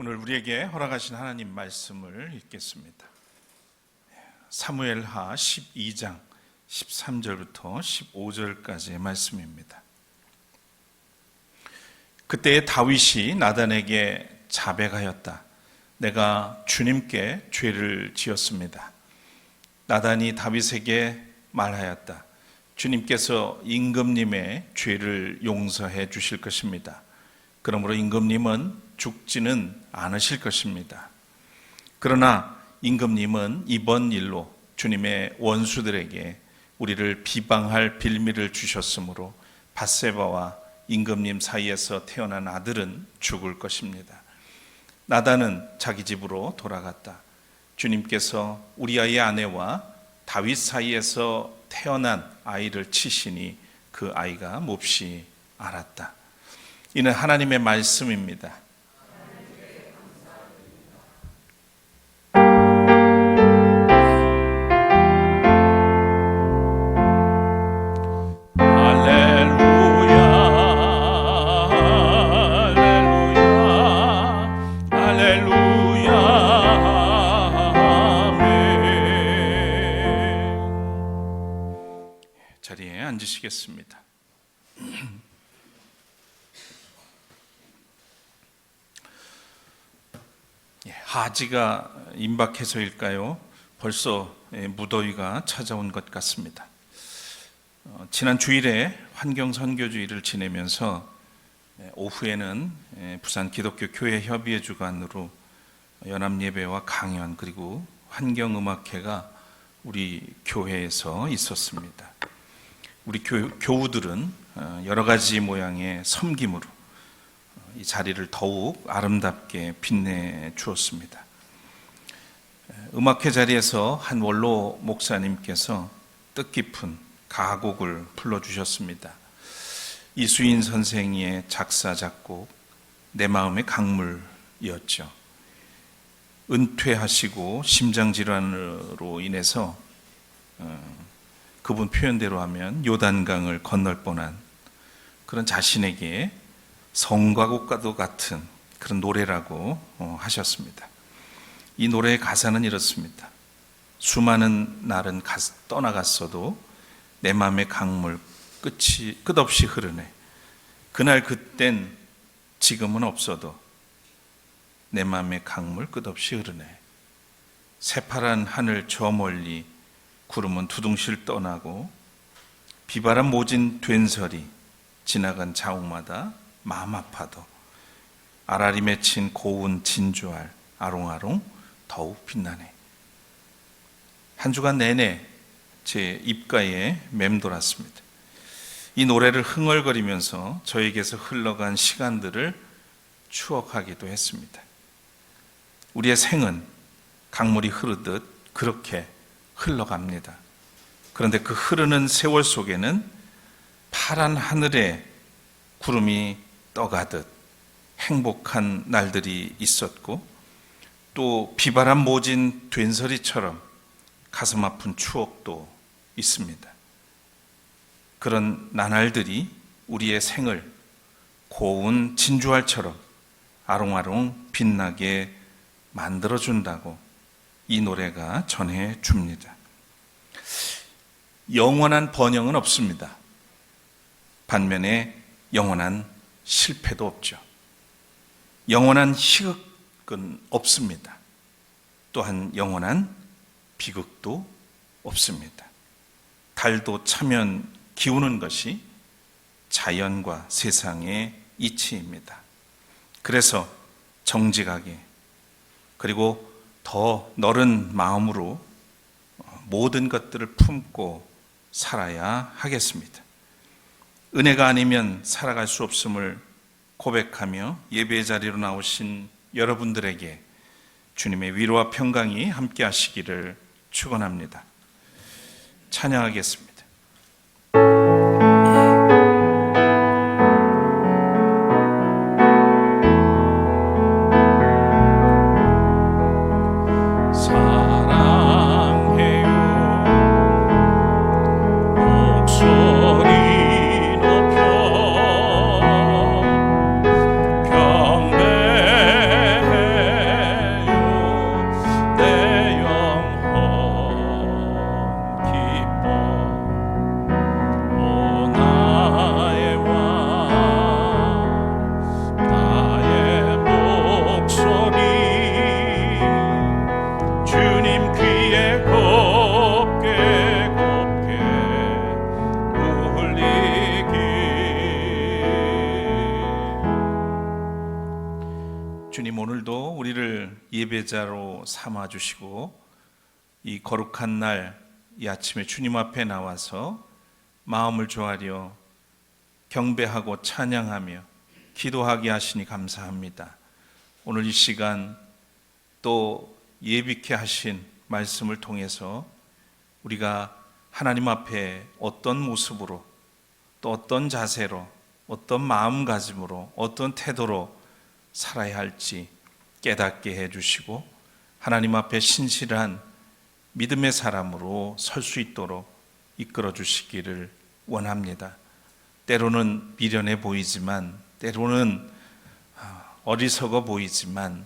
오늘 우리에게 허락하신 하나님 말씀을 읽겠습니다. 사무엘하 12장 13절부터 15절까지의 말씀입니다. 그때에 다윗이 나단에게 자백하였다. 내가 주님께 죄를 지었습니다. 나단이 다윗에게 말하였다. 주님께서 임금님의 죄를 용서해 주실 것입니다. 그러므로 임금님은 죽지는 않으실 것입니다. 그러나 임금님은 이번 일로 주님의 원수들에게 우리를 비방할 빌미를 주셨으므로 밧세바와 임금님 사이에서 태어난 아들은 죽을 것입니다. 나단은 자기 집으로 돌아갔다. 주님께서 우리아의 아내와 다윗 사이에서 태어난 아이를 치시니 그 아이가 몹시 알았다. 이는 하나님의 말씀입니다. 자리에 앉으시겠습니다. 하지가 임박해서일까요? 벌써 무더위가 찾아온 것 같습니다. 지난 주일에 환경선교주의를 지내면서 오후에는 부산 기독교 교회 협의회 주관으로 연합예배와 강연 그리고 환경음악회가 우리 교회에서 있었습니다. 우리 교우들은 여러 가지 모양의 섬김으로 이 자리를 더욱 아름답게 빛내 주었습니다. 음악회 자리에서 한 원로 목사님께서 뜻깊은 가곡을 불러주셨습니다. 이수인 선생의 작사 작곡 내 마음의 강물이었죠. 은퇴하시고 심장질환으로 인해서 그분 표현대로 하면 요단강을 건널 뻔한 그런 자신에게 성가곡과도 같은 그런 노래라고 하셨습니다. 이 노래의 가사는 이렇습니다. 수많은 날은 떠나갔어도 내 마음의 강물 끝없이 흐르네. 그날 그땐 지금은 없어도 내 마음의 강물 끝없이 흐르네. 새파란 하늘 저 멀리 구름은 두둥실 떠나고 비바람 모진 된설이 지나간 자옥마다 마음 아파도 알알이 맺힌 고운 진주알 아롱아롱 더욱 빛나네. 한 주간 내내 제 입가에 맴돌았습니다. 이 노래를 흥얼거리면서 저에게서 흘러간 시간들을 추억하기도 했습니다. 우리의 생은 강물이 흐르듯 그렇게 흘러갑니다. 그런데 그 흐르는 세월 속에는 파란 하늘에 구름이 떠가듯 행복한 날들이 있었고 또 비바람 모진 된설이처럼 가슴 아픈 추억도 있습니다. 그런 나날들이 우리의 생을 고운 진주알처럼 아롱아롱 빛나게 만들어준다고 이 노래가 전해줍니다. 영원한 번영은 없습니다. 반면에 영원한 실패도 없죠. 영원한 희극은 없습니다. 또한 영원한 비극도 없습니다. 달도 차면 기우는 것이 자연과 세상의 이치입니다. 그래서 정직하게 그리고 더 넓은 마음으로 모든 것들을 품고 살아야 하겠습니다. 은혜가 아니면 살아갈 수 없음을 고백하며 예배 자리로 나오신 여러분들에게 주님의 위로와 평강이 함께 하시기를 축원합니다. 찬양하겠습니다. 경배해 주님, 오늘도 우리를 예배자로 삼아주시고 이 거룩한 날 이 아침에 주님 앞에 나와서 마음을 조아려 경배하고 찬양하며 기도하게 하시니 감사합니다. 오늘 이 시간 또 예비케 하신 말씀을 통해서 우리가 하나님 앞에 어떤 모습으로 또 어떤 자세로 어떤 마음가짐으로 어떤 태도로 살아야 할지 깨닫게 해주시고 하나님 앞에 신실한 믿음의 사람으로 설 수 있도록 이끌어 주시기를 원합니다. 때로는 미련해 보이지만 때로는 어리석어 보이지만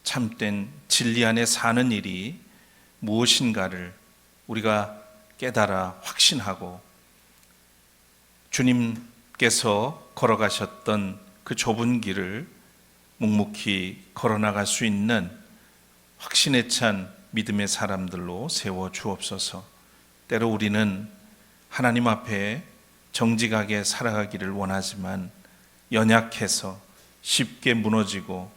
참된 진리 안에 사는 일이 무엇인가를 우리가 깨달아 확신하고 주님께서 걸어가셨던 그 좁은 길을 묵묵히 걸어나갈 수 있는 확신에 찬 믿음의 사람들로 세워 주옵소서. 때로 우리는 하나님 앞에 정직하게 살아가기를 원하지만 연약해서 쉽게 무너지고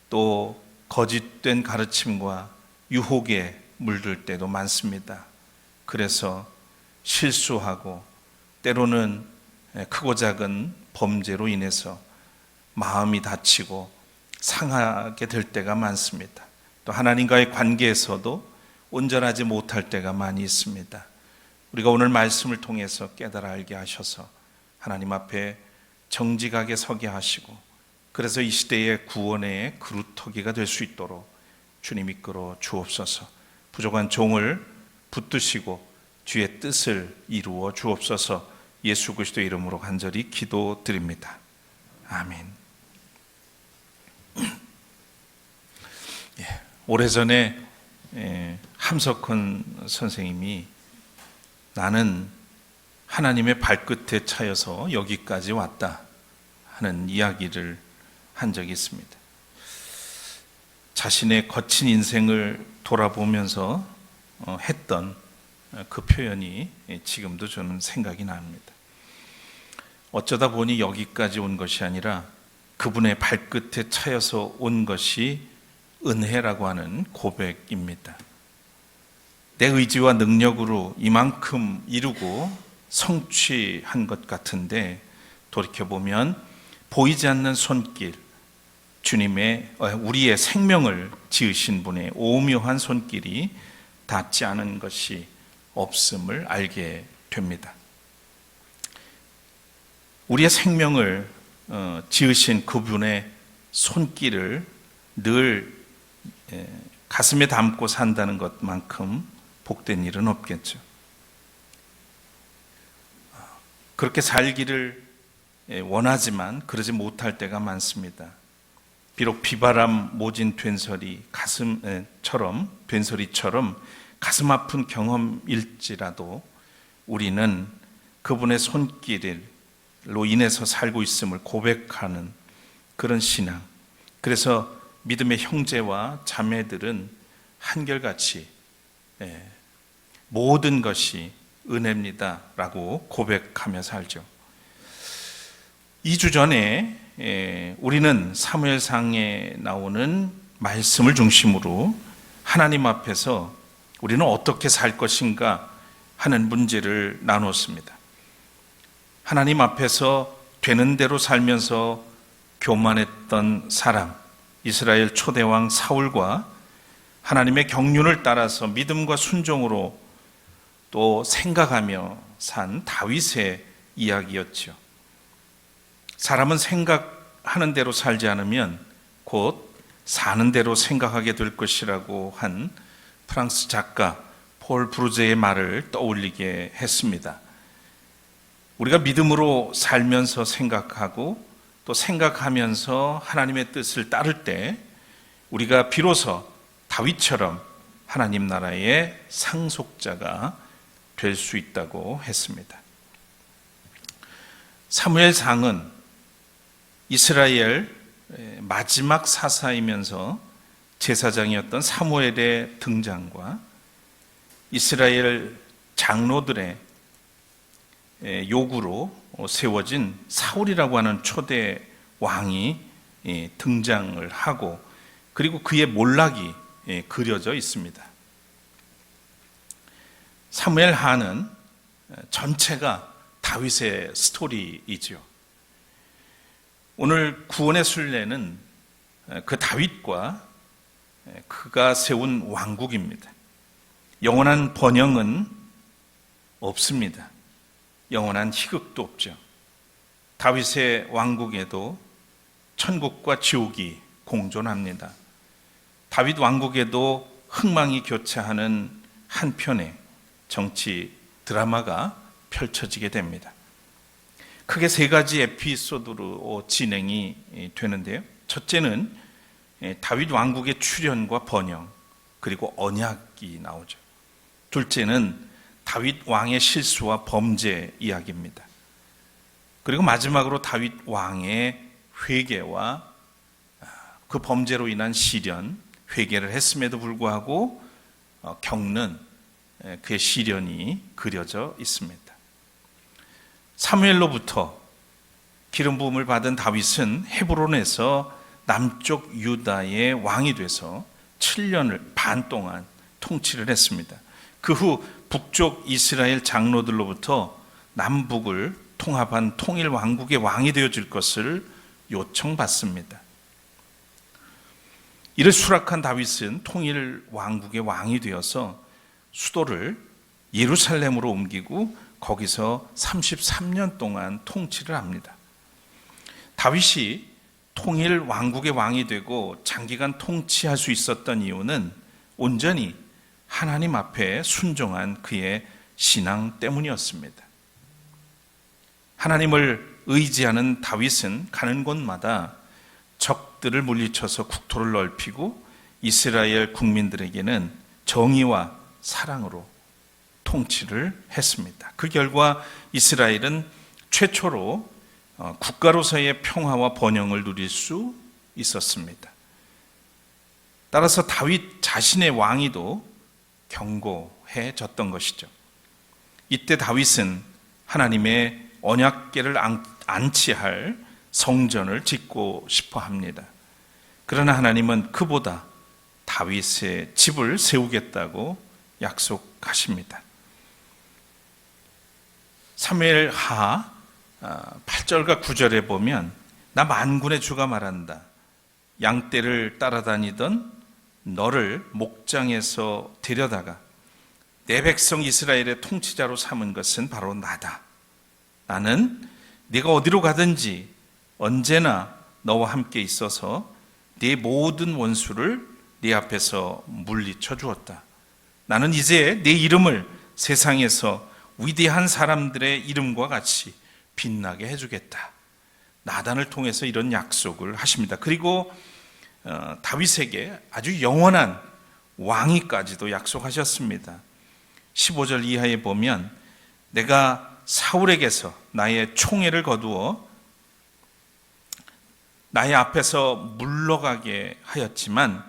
또 거짓된 가르침과 유혹에 물들 때도 많습니다. 그래서 실수하고 때로는 크고 작은 범죄로 인해서 마음이 다치고 상하게 될 때가 많습니다. 또 하나님과의 관계에서도 온전하지 못할 때가 많이 있습니다. 우리가 오늘 말씀을 통해서 깨달아 알게 하셔서 하나님 앞에 정직하게 서게 하시고 그래서 이 시대의 구원의 그루터기가 될 수 있도록 주님 이끌어 주옵소서. 부족한 종을 붙드시고 주의 뜻을 이루어 주옵소서. 예수 그리스도의 이름으로 간절히 기도드립니다. 아멘. 오래전에 함석헌 선생님이 나는 하나님의 발끝에 차여서 여기까지 왔다 하는 이야기를 한 적이 있습니다. 자신의 거친 인생을 돌아보면서 했던 그 표현이 지금도 저는 생각이 납니다. 어쩌다 보니 여기까지 온 것이 아니라 그분의 발끝에 차여서 온 것이 은혜라고 하는 고백입니다. 내 의지와 능력으로 이만큼 이루고 성취한 것 같은데 돌이켜보면 보이지 않는 손길, 주님의 우리의 생명을 지으신 분의 오묘한 손길이 닿지 않은 것이 없음을 알게 됩니다. 우리의 생명을 지으신 그분의 손길을 늘 가슴에 담고 산다는 것만큼 복된 일은 없겠죠. 그렇게 살기를 원하지만 그러지 못할 때가 많습니다. 비록 비바람 모진 된소리처럼 가슴 아픈 경험일지라도 우리는 그분의 손길로 인해서 살고 있음을 고백하는 그런 신앙. 그래서 믿음의 형제와 자매들은 한결같이 모든 것이 은혜입니다 라고 고백하며 살죠. 2주 전에 우리는 사무엘상에 나오는 말씀을 중심으로 하나님 앞에서 우리는 어떻게 살 것인가 하는 문제를 나눴습니다. 하나님 앞에서 되는 대로 살면서 교만했던 사람, 이스라엘 초대왕 사울과 하나님의 경륜을 따라서 믿음과 순종으로 또 생각하며 산 다윗의 이야기였죠. 사람은 생각하는 대로 살지 않으면 곧 사는 대로 생각하게 될 것이라고 한 프랑스 작가 폴 브루제의 말을 떠올리게 했습니다. 우리가 믿음으로 살면서 생각하고 또 생각하면서 하나님의 뜻을 따를 때 우리가 비로소 다윗처럼 하나님 나라의 상속자가 될 수 있다고 했습니다. 사무엘상은 이스라엘 마지막 사사이면서 제사장이었던 사무엘의 등장과 이스라엘 장로들의 요구로 세워진 사울이라고 하는 초대 왕이 등장을 하고 그리고 그의 몰락이 그려져 있습니다. 사무엘 하는 전체가 다윗의 스토리이지요. 오늘 구원의 순례는 그 다윗과 그가 세운 왕국입니다. 영원한 번영은 없습니다. 영원한 희극도 없죠. 다윗의 왕국에도 천국과 지옥이 공존합니다. 다윗 왕국에도 흥망이 교차하는 한편의 정치 드라마가 펼쳐지게 됩니다. 크게 세 가지 에피소드로 진행이 되는데요. 첫째는 다윗 왕국의 출현과 번영, 그리고 언약이 나오죠. 둘째는 다윗 왕의 실수와 범죄 이야기입니다. 그리고 마지막으로 다윗 왕의 회개와 그 범죄로 인한 시련, 회개를 했음에도 불구하고 겪는 그의 시련이 그려져 있습니다. 사무엘로부터 기름 부음을 받은 다윗은 헤브론에서 남쪽 유다의 왕이 돼서 7년을 반 동안 통치를 했습니다. 그 후 북쪽 이스라엘 장로들로부터 남북을 통합한 통일 왕국의 왕이 되어줄 것을 요청받습니다. 이를 수락한 다윗은 통일 왕국의 왕이 되어서 수도를 예루살렘으로 옮기고 거기서 33년 동안 통치를 합니다. 다윗이 통일 왕국의 왕이 되고 장기간 통치할 수 있었던 이유는 온전히 하나님 앞에 순종한 그의 신앙 때문이었습니다. 하나님을 의지하는 다윗은 가는 곳마다 적들을 물리쳐서 국토를 넓히고 이스라엘 국민들에게는 정의와 사랑으로 통치를 했습니다. 그 결과 이스라엘은 최초로 국가로서의 평화와 번영을 누릴 수 있었습니다. 따라서 다윗 자신의 왕위도 견고해졌던 것이죠. 이때 다윗은 하나님의 언약궤를 안치할 성전을 짓고 싶어 합니다. 그러나 하나님은 그보다 다윗의 집을 세우겠다고 약속하십니다. 사무엘 하 8절과 9절에 보면 나 만군의 주가 말한다. 양떼를 따라다니던 너를 목장에서 데려다가 내 백성 이스라엘의 통치자로 삼은 것은 바로 나다. 나는 네가 어디로 가든지 언제나 너와 함께 있어서 네 모든 원수를 네 앞에서 물리쳐 주었다. 나는 이제 네 이름을 세상에서 위대한 사람들의 이름과 같이 빛나게 해주겠다. 나단을 통해서 이런 약속을 하십니다. 그리고 다윗에게 아주 영원한 왕위까지도 약속하셨습니다. 15절 이하에 보면 내가 사울에게서 나의 총애를 거두어 나의 앞에서 물러가게 하였지만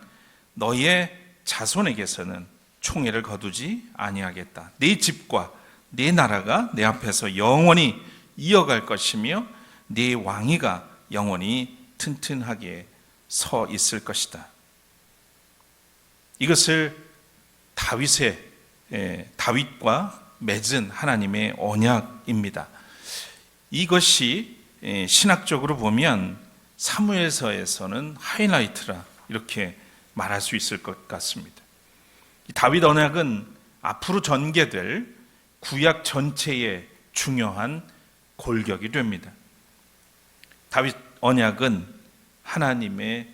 너의 자손에게서는 총애를 거두지 아니하겠다. 네 집과 네 나라가 내 앞에서 영원히 이어갈 것이며 네 왕위가 영원히 튼튼하게 서 있을 것이다. 이것을 다윗과 맺은 하나님의 언약입니다. 이것이 신학적으로 보면 사무엘서에서는 하이라이트라 이렇게 말할 수 있을 것 같습니다. 다윗 언약은 앞으로 전개될 구약 전체의 중요한 골격이 됩니다. 다윗 언약은 하나님의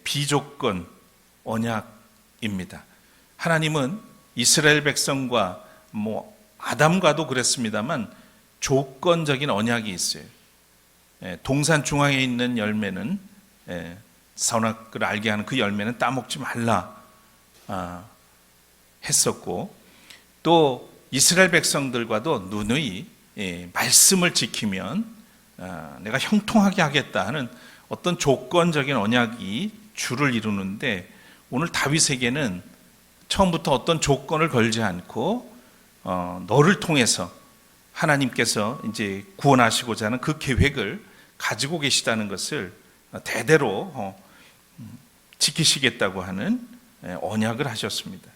비조건 언약입니다. 하나님은 이스라엘 백성과 아담과도 그랬습니다만 조건적인 언약이 있어요. 동산 중앙에 있는 열매는 선악을 알게 하는 그 열매는 따먹지 말라 했었고, 또 이스라엘 백성들과도 누누이 말씀을 지키면 내가 형통하게 하겠다 하는 어떤 조건적인 언약이 주를 이루는데, 오늘 다윗에게는 처음부터 어떤 조건을 걸지 않고 너를 통해서 하나님께서 이제 구원하시고자 하는 그 계획을 가지고 계시다는 것을 대대로 지키시겠다고 하는 언약을 하셨습니다.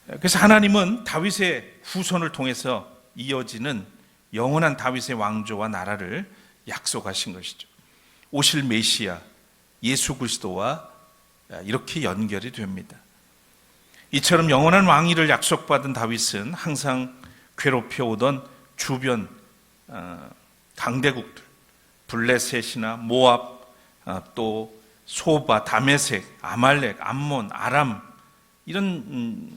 그래서 하나님은 다윗의 후손을 통해서 이어지는 영원한 다윗의 왕조와 나라를 약속하신 것이죠. 오실 메시아 예수 그리스도와 이렇게 연결이 됩니다. 이처럼 영원한 왕위를 약속받은 다윗은 항상 괴롭혀오던 주변 강대국들, 블레셋이나 모압, 또 소바, 다메섹, 아말렉, 암몬, 아람 이런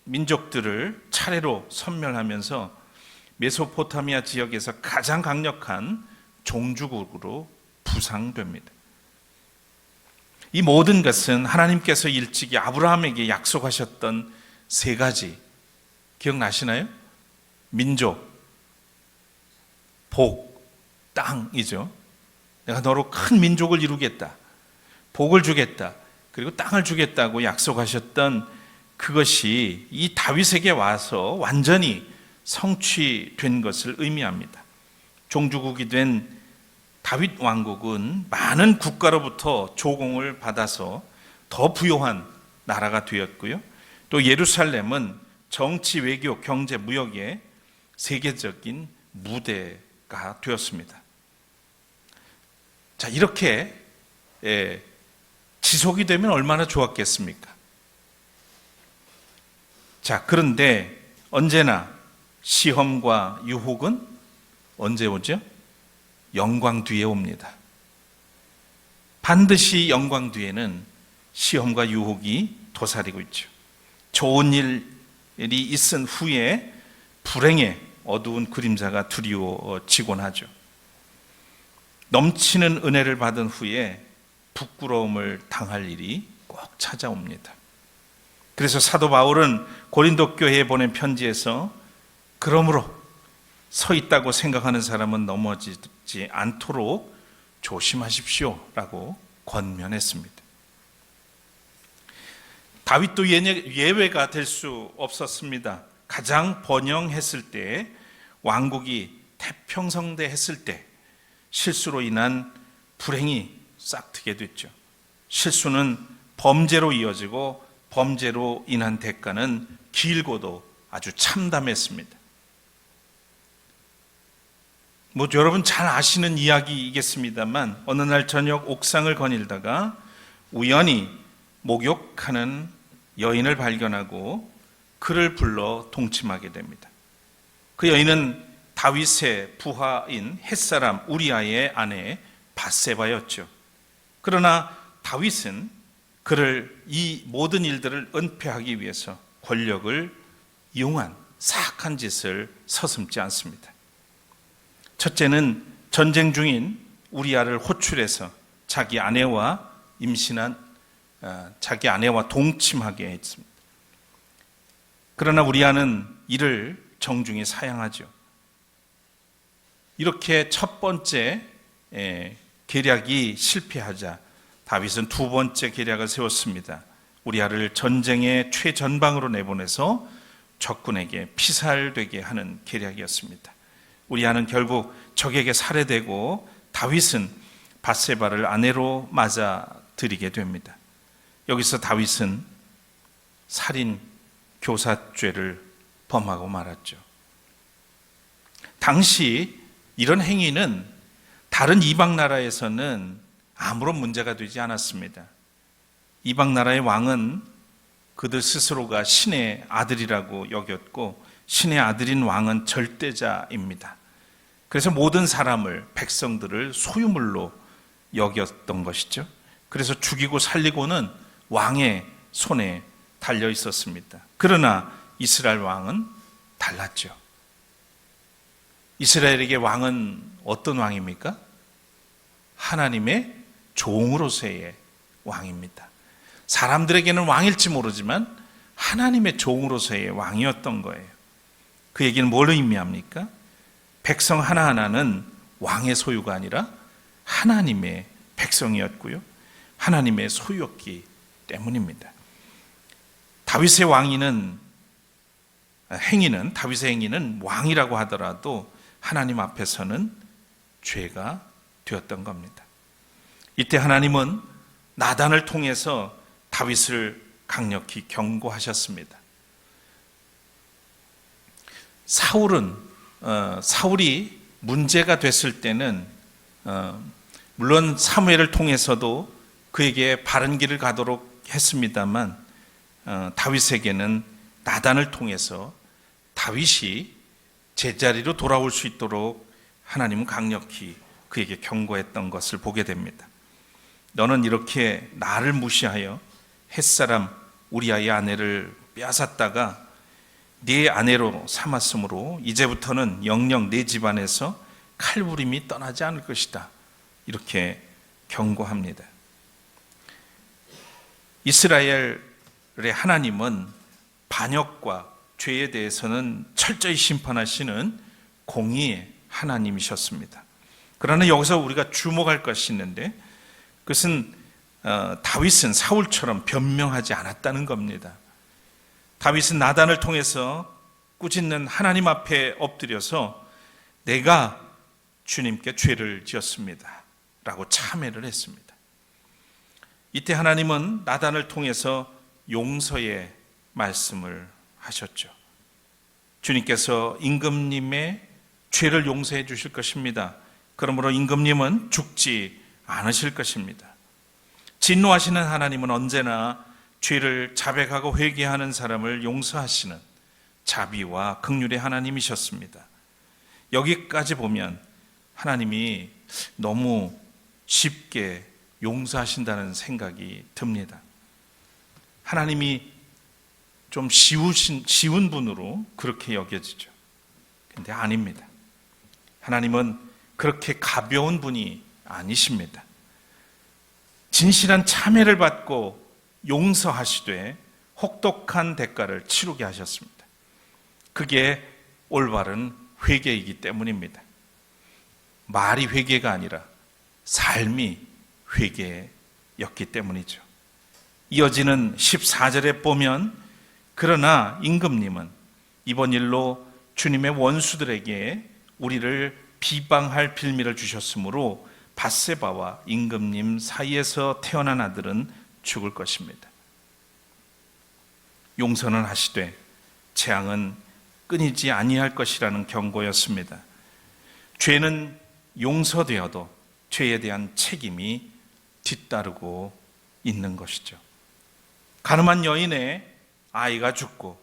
민족들을 차례로 섬멸하면서 메소포타미아 지역에서 가장 강력한 종주국으로 부상됩니다. 이 모든 것은 하나님께서 일찍이 아브라함에게 약속하셨던 세 가지 기억나시나요? 민족, 복, 땅이죠. 내가 너로 큰 민족을 이루겠다, 복을 주겠다, 그리고 땅을 주겠다고 약속하셨던 그것이 이 다윗에게 와서 완전히 성취된 것을 의미합니다. 종주국이 된 다윗 왕국은 많은 국가로부터 조공을 받아서 더 부요한 나라가 되었고요. 또 예루살렘은 정치, 외교, 경제, 무역의 세계적인 무대가 되었습니다. 자, 이렇게 지속이 되면 얼마나 좋았겠습니까? 자, 그런데 언제나 시험과 유혹은 언제 오죠? 영광 뒤에 옵니다. 반드시 영광 뒤에는 시험과 유혹이 도사리고 있죠. 좋은 일이 있은 후에 불행의 어두운 그림자가 드리워지곤 하죠. 넘치는 은혜를 받은 후에 부끄러움을 당할 일이 꼭 찾아옵니다. 그래서 사도 바울은 고린도 교회에 보낸 편지에서 그러므로 서 있다고 생각하는 사람은 넘어지지 않도록 조심하십시오 라고 권면했습니다. 다윗도 예외가 될 수 없었습니다. 가장 번영했을 때, 왕국이 태평성대했을 때 실수로 인한 불행이 싹트게 됐죠. 실수는 범죄로 이어지고 범죄로 인한 대가는 길고도 아주 참담했습니다. 여러분 잘 아시는 이야기이겠습니다만 어느 날 저녁 옥상을 거닐다가 우연히 목욕하는 여인을 발견하고 그를 불러 동침하게 됩니다. 그 여인은 다윗의 부하인 햇사람 우리아의 아내 밧세바였죠. 그러나 다윗은 그를 이 모든 일들을 은폐하기 위해서 권력을 이용한 사악한 짓을 서슴지 않습니다. 첫째는 전쟁 중인 우리아를 호출해서 자기 아내와 동침하게 했습니다. 그러나 우리아는 이를 정중히 사양하죠. 이렇게 첫 번째 계략이 실패하자 다윗은 두 번째 계략을 세웠습니다. 우리아를 전쟁의 최전방으로 내보내서 적군에게 피살되게 하는 계략이었습니다. 우리아는 결국 적에게 살해되고 다윗은 밧세바를 아내로 맞아들이게 됩니다. 여기서 다윗은 살인 교사죄를 범하고 말았죠. 당시 이런 행위는 다른 이방 나라에서는 아무런 문제가 되지 않았습니다. 이방 나라의 왕은 그들 스스로가 신의 아들이라고 여겼고 신의 아들인 왕은 절대자입니다. 그래서 모든 사람을, 백성들을 소유물로 여겼던 것이죠. 그래서 죽이고 살리고는 왕의 손에 달려 있었습니다. 그러나 이스라엘 왕은 달랐죠. 이스라엘에게 왕은 어떤 왕입니까? 하나님의 종으로서의 왕입니다. 사람들에게는 왕일지 모르지만 하나님의 종으로서의 왕이었던 거예요. 그 얘기는 뭘 의미합니까? 백성 하나하나는 왕의 소유가 아니라 하나님의 백성이었고요. 하나님의 소유였기 때문입니다. 다윗의 행위는 왕이라고 하더라도 하나님 앞에서는 죄가 되었던 겁니다. 이때 하나님은 나단을 통해서 다윗을 강력히 경고하셨습니다. 사울이 문제가 됐을 때는 물론 사무엘을 통해서도 그에게 바른 길을 가도록 했습니다만 다윗에게는 나단을 통해서 다윗이 제자리로 돌아올 수 있도록 하나님은 강력히 그에게 경고했던 것을 보게 됩니다. 너는 이렇게 나를 무시하여 햇사람 우리아의 아내를 빼앗았다가 네 아내로 삼았으므로 이제부터는 영영 네 집안에서 칼부림이 떠나지 않을 것이다. 이렇게 경고합니다. 이스라엘의 하나님은 반역과 죄에 대해서는 철저히 심판하시는 공의의 하나님이셨습니다. 그러나 여기서 우리가 주목할 것이 있는데 그것은 다윗은 사울처럼 변명하지 않았다는 겁니다. 다윗은 나단을 통해서 꾸짖는 하나님 앞에 엎드려서 내가 주님께 죄를 지었습니다 라고 참회를 했습니다. 이때 하나님은 나단을 통해서 용서의 말씀을 하셨죠. 주님께서 임금님의 죄를 용서해 주실 것입니다. 그러므로 임금님은 죽지 않으실 것입니다. 진노하시는 하나님은 언제나 죄를 자백하고 회개하는 사람을 용서하시는 자비와 긍휼의 하나님이셨습니다. 여기까지 보면 하나님이 너무 쉽게 용서하신다는 생각이 듭니다. 하나님이 좀 쉬운 분으로 그렇게 여겨지죠. 근데 아닙니다. 하나님은 그렇게 가벼운 분이 아니십니다. 진실한 참회를 받고 용서하시되 혹독한 대가를 치르게 하셨습니다. 그게 올바른 회개이기 때문입니다. 말이 회개가 아니라 삶이 회개였기 때문이죠. 이어지는 14절에 보면 그러나 임금님은 이번 일로 주님의 원수들에게 우리를 비방할 빌미를 주셨으므로 밧세바와 임금님 사이에서 태어난 아들은 죽을 것입니다. 용서는 하시되 재앙은 끊이지 아니할 것이라는 경고였습니다. 죄는 용서되어도 죄에 대한 책임이 뒤따르고 있는 것이죠. 가늠한 여인의 아이가 죽고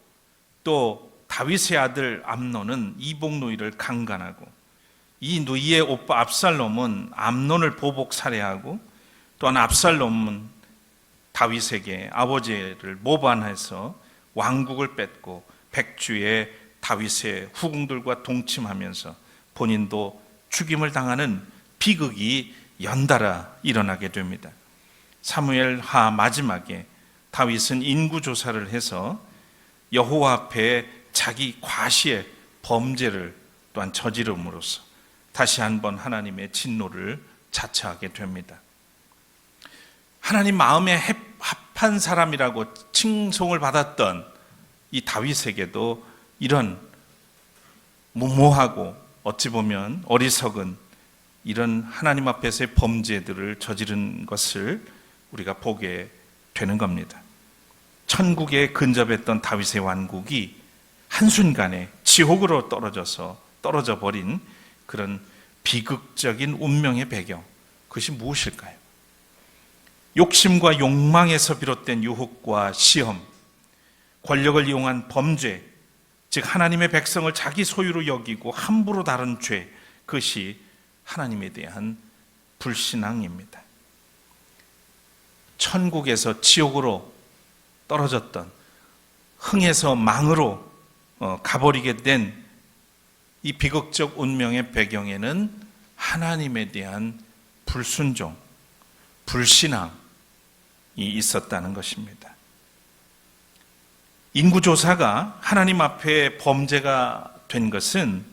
또 다윗의 아들 암논은 이복누이를 강간하고 이 누이의 오빠 압살롬은 암논을 보복 살해하고 또한 압살롬은 다윗에게 아버지를 모반해서 왕국을 뺏고 백주의 다윗의 후궁들과 동침하면서 본인도 죽임을 당하는 비극이 연달아 일어나게 됩니다. 사무엘하 마지막에 다윗은 인구조사를 해서 여호와 앞에 자기 과시의 범죄를 또한 저지름으로써 다시 한번 하나님의 진노를 자처하게 됩니다. 하나님 마음에 합한 사람이라고 칭송을 받았던 이 다윗에게도 이런 무모하고 어찌 보면 어리석은 이런 하나님 앞에서의 범죄들을 저지른 것을 우리가 보게 되는 겁니다. 천국에 근접했던 다윗의 왕국이 한순간에 지옥으로 떨어져 버린 그런 비극적인 운명의 배경, 그것이 무엇일까요? 욕심과 욕망에서 비롯된 유혹과 시험, 권력을 이용한 범죄, 즉 하나님의 백성을 자기 소유로 여기고 함부로 다룬 죄, 그것이 하나님에 대한 불신앙입니다. 천국에서 지옥으로 떨어졌던, 흥에서 망으로 가버리게 된 이 비극적 운명의 배경에는 하나님에 대한 불순종, 불신앙이 있었다는 것입니다. 인구조사가 하나님 앞에 범죄가 된 것은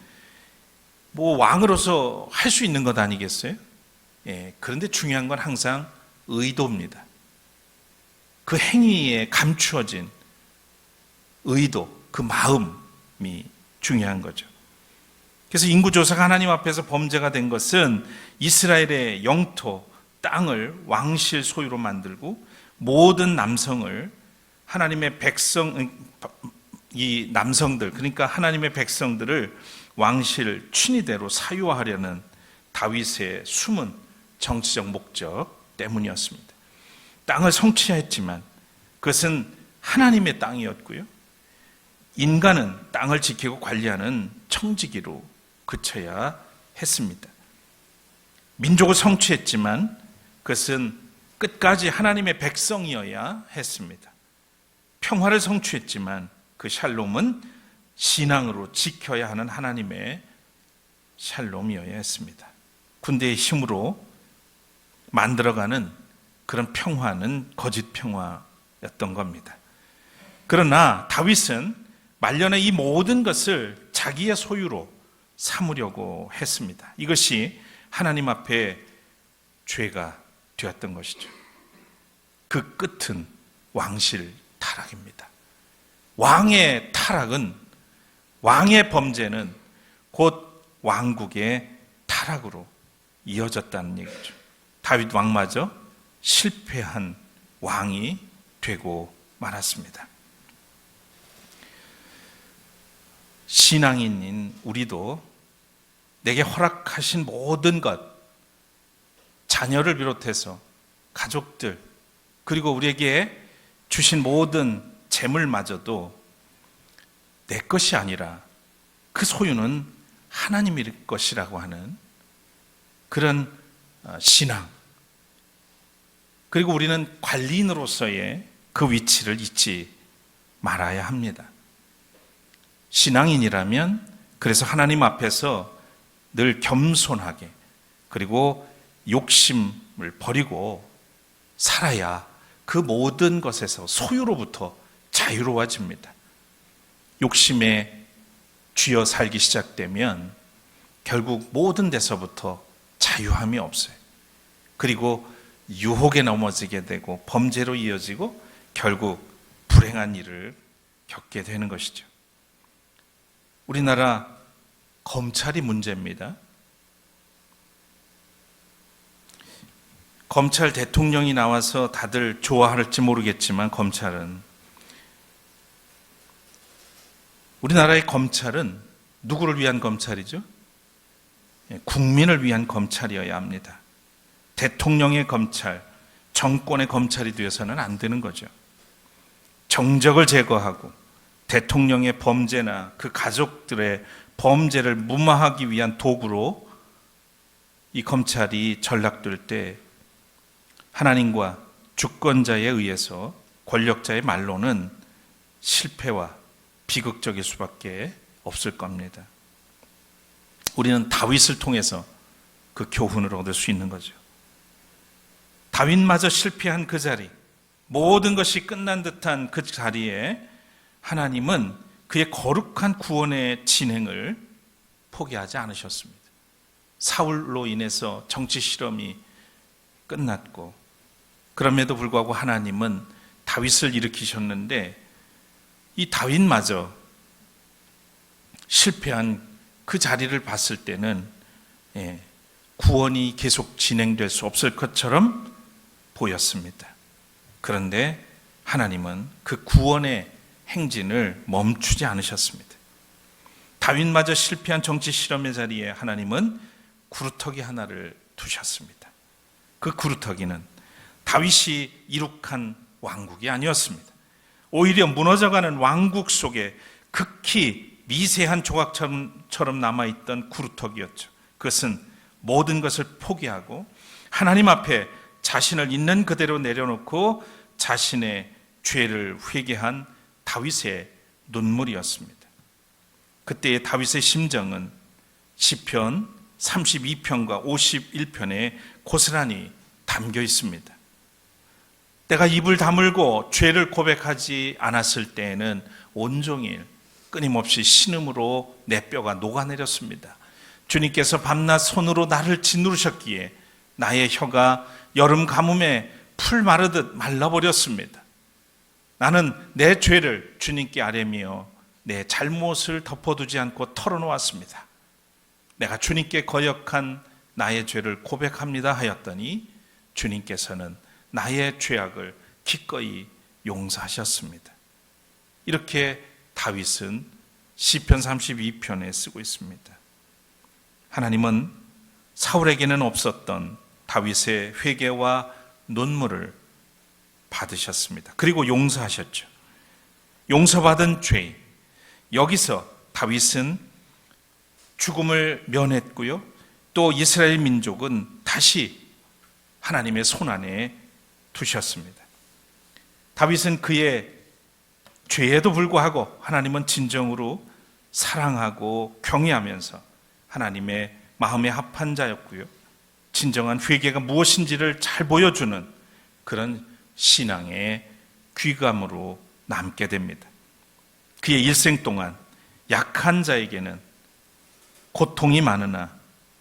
왕으로서 할 수 있는 것 아니겠어요? 예, 그런데 중요한 건 항상 의도입니다. 그 행위에 감추어진 의도, 그 마음이 중요한 거죠. 그래서 인구조사가 하나님 앞에서 범죄가 된 것은 이스라엘의 영토, 땅을 왕실 소유로 만들고 모든 남성을 하나님의 이 남성들, 그러니까 하나님의 백성들을 왕실 춘위대로 사유하려는 다윗의 숨은 정치적 목적 때문이었습니다. 땅을 성취했지만 그것은 하나님의 땅이었고요. 인간은 땅을 지키고 관리하는 청지기로 그쳐야 했습니다. 민족을 성취했지만 그것은 끝까지 하나님의 백성이어야 했습니다. 평화를 성취했지만 그 샬롬은 신앙으로 지켜야 하는 하나님의 샬롬이어야 했습니다. 군대의 힘으로 만들어가는 그런 평화는 거짓 평화였던 겁니다. 그러나 다윗은 말년에 이 모든 것을 자기의 소유로 삼으려고 했습니다. 이것이 하나님 앞에 죄가 되었던 것이죠. 그 끝은 왕실 타락입니다. 왕의 타락은, 왕의 범죄는 곧 왕국의 타락으로 이어졌다는 얘기죠. 다윗 왕마저 실패한 왕이 되고 말았습니다. 신앙인인 우리도 내게 허락하신 모든 것, 자녀를 비롯해서 가족들, 그리고 우리에게 주신 모든 재물마저도 내 것이 아니라 그 소유는 하나님일 것이라고 하는 그런 신앙, 그리고 우리는 관리인으로서의 그 위치를 잊지 말아야 합니다. 신앙인이라면 그래서 하나님 앞에서 늘 겸손하게, 그리고 욕심을 버리고 살아야 그 모든 것에서 소유로부터 자유로워집니다. 욕심에 쥐어 살기 시작되면 결국 모든 데서부터 자유함이 없어요. 그리고 유혹에 넘어지게 되고 범죄로 이어지고 결국 불행한 일을 겪게 되는 것이죠. 우리나라 검찰이 문제입니다. 검찰 대통령이 나와서 다들 좋아할지 모르겠지만 우리나라의 검찰은 누구를 위한 검찰이죠? 국민을 위한 검찰이어야 합니다. 대통령의 검찰, 정권의 검찰이 되어서는 안 되는 거죠. 정적을 제거하고 대통령의 범죄나 그 가족들의 범죄를 무마하기 위한 도구로 이 검찰이 전락될 때 하나님과 주권자에 의해서 권력자의 말로는 실패와 비극적일 수밖에 없을 겁니다. 우리는 다윗을 통해서 그 교훈을 얻을 수 있는 거죠. 다윗마저 실패한 그 자리, 모든 것이 끝난 듯한 그 자리에 하나님은 그의 거룩한 구원의 진행을 포기하지 않으셨습니다. 사울로 인해서 정치 실험이 끝났고, 그럼에도 불구하고 하나님은 다윗을 일으키셨는데 이 다윗마저 실패한 그 자리를 봤을 때는 구원이 계속 진행될 수 없을 것처럼 보였습니다. 그런데 하나님은 그 구원의 행진을 멈추지 않으셨습니다. 다윗마저 실패한 정치 실험의 자리에 하나님은 구루터기 하나를 두셨습니다. 그 구루터기는 다윗이 이룩한 왕국이 아니었습니다. 오히려 무너져가는 왕국 속에 극히 미세한 조각처럼 남아있던 구루터기였죠. 그것은 모든 것을 포기하고 하나님 앞에 자신을 있는 그대로 내려놓고 자신의 죄를 회개한 다윗의 눈물이었습니다. 그때의 다윗의 심정은 시편 32편과 51편에 고스란히 담겨 있습니다. 내가 입을 다물고 죄를 고백하지 않았을 때에는 온종일 끊임없이 신음으로 내 뼈가 녹아내렸습니다. 주님께서 밤낮 손으로 나를 짓누르셨기에 나의 혀가 여름 가뭄에 풀 마르듯 말라버렸습니다. 나는 내 죄를 주님께 아뢰며 내 잘못을 덮어두지 않고 털어놓았습니다. 내가 주님께 거역한 나의 죄를 고백합니다 하였더니 주님께서는 나의 죄악을 기꺼이 용서하셨습니다. 이렇게 다윗은 시편 32편에 쓰고 있습니다. 하나님은 사울에게는 없었던 다윗의 회개와 눈물을 받으셨습니다. 그리고 용서하셨죠. 용서받은 죄, 여기서 다윗은 죽음을 면했고요. 또 이스라엘 민족은 다시 하나님의 손안에 두셨습니다. 다윗은 그의 죄에도 불구하고 하나님은 진정으로 사랑하고 경외하면서 하나님의 마음에 합한 자였고요. 진정한 회개가 무엇인지를 잘 보여주는 그런 신앙의 귀감으로 남게 됩니다. 그의 일생 동안 약한 자에게는 고통이 많으나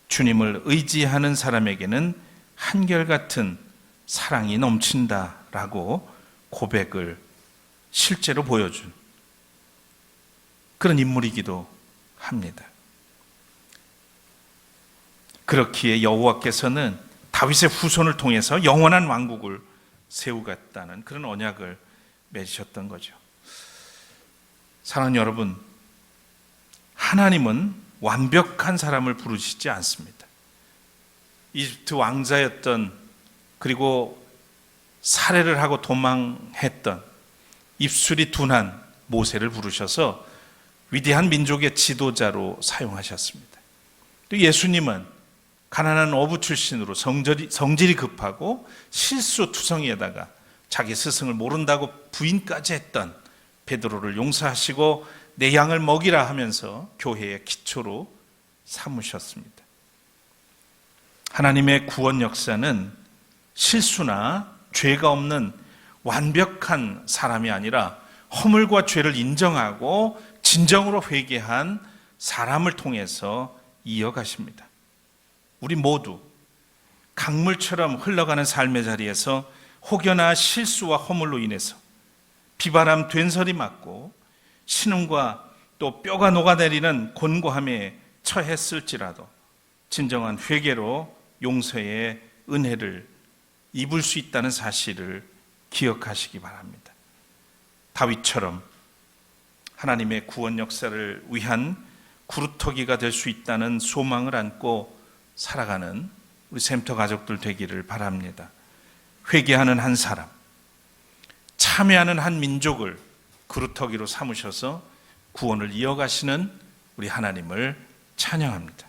주님을 의지하는 사람에게는 한결같은 사랑이 넘친다라고 고백을 실제로 보여준 그런 인물이기도 합니다. 그렇기에 여호와께서는 다윗의 후손을 통해서 영원한 왕국을 세우겠다는 그런 언약을 맺으셨던 거죠. 사랑하는 여러분, 하나님은 완벽한 사람을 부르시지 않습니다. 이집트 왕자였던, 그리고 살해를 하고 도망했던 입술이 둔한 모세를 부르셔서 위대한 민족의 지도자로 사용하셨습니다. 또 예수님은 가난한 어부 출신으로 성질이 급하고 실수투성이에다가 자기 스승을 모른다고 부인까지 했던 베드로를 용서하시고 내 양을 먹이라 하면서 교회의 기초로 삼으셨습니다. 하나님의 구원 역사는 실수나 죄가 없는 완벽한 사람이 아니라 허물과 죄를 인정하고 진정으로 회개한 사람을 통해서 이어가십니다. 우리 모두 강물처럼 흘러가는 삶의 자리에서 혹여나 실수와 허물로 인해서 비바람 된설이 맞고 신음과 또 뼈가 녹아내리는 곤고함에 처했을지라도 진정한 회개로 용서의 은혜를 입을 수 있다는 사실을 기억하시기 바랍니다. 다윗처럼 하나님의 구원 역사를 위한 구루터기가 될 수 있다는 소망을 안고 살아가는 우리 샘터 가족들 되기를 바랍니다. 회개하는 한 사람, 참여하는 한 민족을 구루터기로 삼으셔서 구원을 이어가시는 우리 하나님을 찬양합니다.